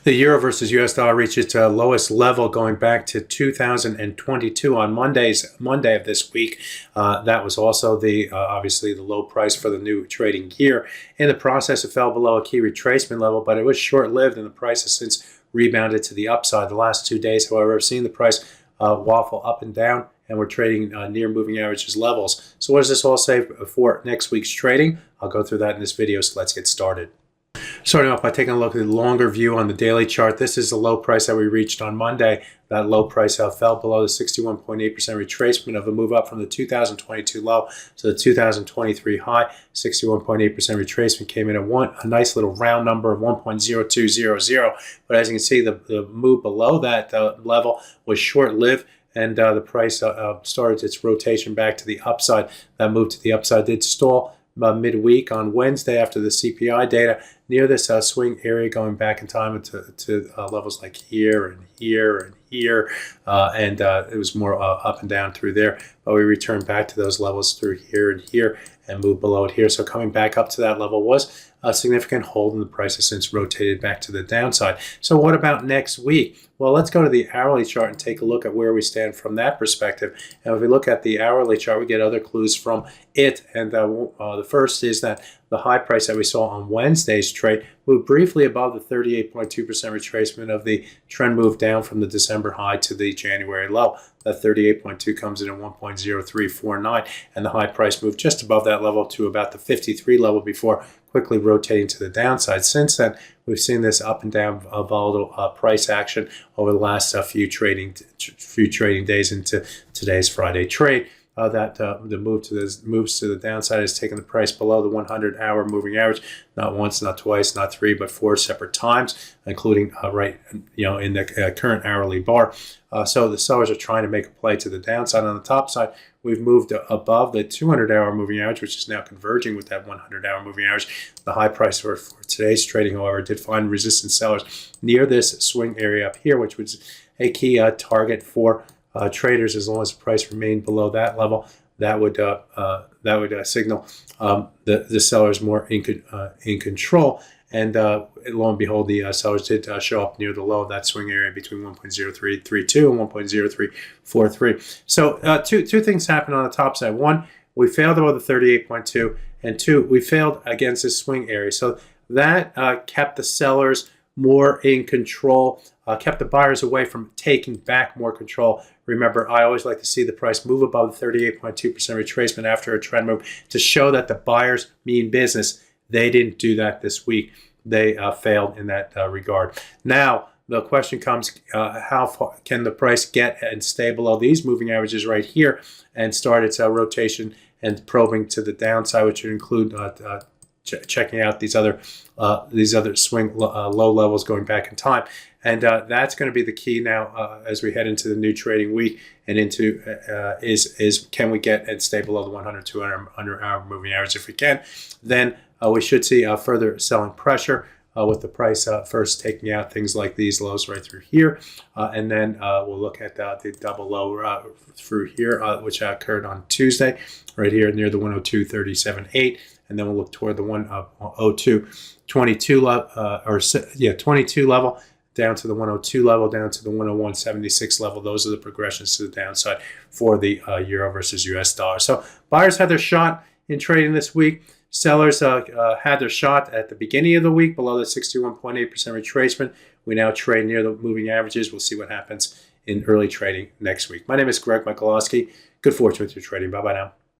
The euro versus US dollar reached its lowest level going back to 2022 on Monday of this week. That was also the obviously the low price for the new trading year. In the process, it fell below a key retracement level, but it was short-lived, and the price has since rebounded to the upside. The last 2 days, however, have seen the price waffle up and down, and we're trading near moving averages levels. So what does this all say for next week's trading? I'll go through that in this video, so let's get started. Starting off by taking a look at the longer view on the daily chart. This is the low price that we reached on Monday. That low price fell below the 61.8% retracement of the move up from the 2022 low to the 2023 high. 61.8% retracement came in at a nice little round number of 1.0200. But as you can see, the move below that level was short-lived, and the price started its rotation back to the upside. That move to the upside did stall midweek on Wednesday after the CPI data near this swing area, going back in time to levels like here and here and here, and it was more up and down through there, but we returned back to those levels through here and here and moved below it here. So coming back up to that level was a significant hold, and the price has since rotated back to the downside. So what about next week? Well, let's go to the hourly chart and take a look at where we stand from that perspective. And if we look at the hourly chart, we get other clues from it. And the first is that the high price that we saw on Wednesday's trade moved briefly above the 38.2% retracement of the trend move down from the December high to the January low. That 38.2 comes in at 1.0349, and the high price moved just above that level to about the 53 level before quickly rotating to the downside. Since then, we've seen this up and down volatile price action over the last few trading days into today's Friday trade. The moves to the downside has taken the price below the 100-hour moving average, not once, not twice, not three, but four separate times, including in the current hourly bar. So the sellers are trying to make a play to the downside. On the top side, we've moved above the 200-hour moving average, which is now converging with that 100-hour moving average. The high price for today's trading, however, did find resistance sellers near this swing area up here, which was a key target for traders. As long as the price remained below that level, that would signal the sellers more in control. And lo and behold, the sellers did show up near the low of that swing area between 1.0332 and 1.0343. So two things happened on the top side. One, we failed above the 38.2, and two, we failed against this swing area. So that kept the sellers more in control, kept the buyers away from taking back more control. Remember, I always like to see the price move above the 38.2% retracement after a trend move to show that the buyers mean business. They didn't do that this week. They failed in that regard. Now, the question comes, how far can the price get and stay below these moving averages right here and start its rotation and probing to the downside, which would include checking out these other swing low levels going back in time. And that's going to be the key now as we head into the new trading week and into is can we get and stay below the 100, 200 hour moving average? If we can, then we should see further selling pressure with the price first taking out things like these lows right through here. And then we'll look at the double low through here, which occurred on Tuesday, right here near the 102.37.8. And then we'll look toward the 102.22 level, 22 level, down to the 102 level, down to the 101.76 level. Those are the progressions to the downside for the euro versus US dollar. So buyers had their shot in trading this week. Sellers had their shot at the beginning of the week below the 61.8% retracement. We now trade near the moving averages. We'll see what happens in early trading next week. My name is Greg Michalowski. Good fortune with your trading. Bye-bye now.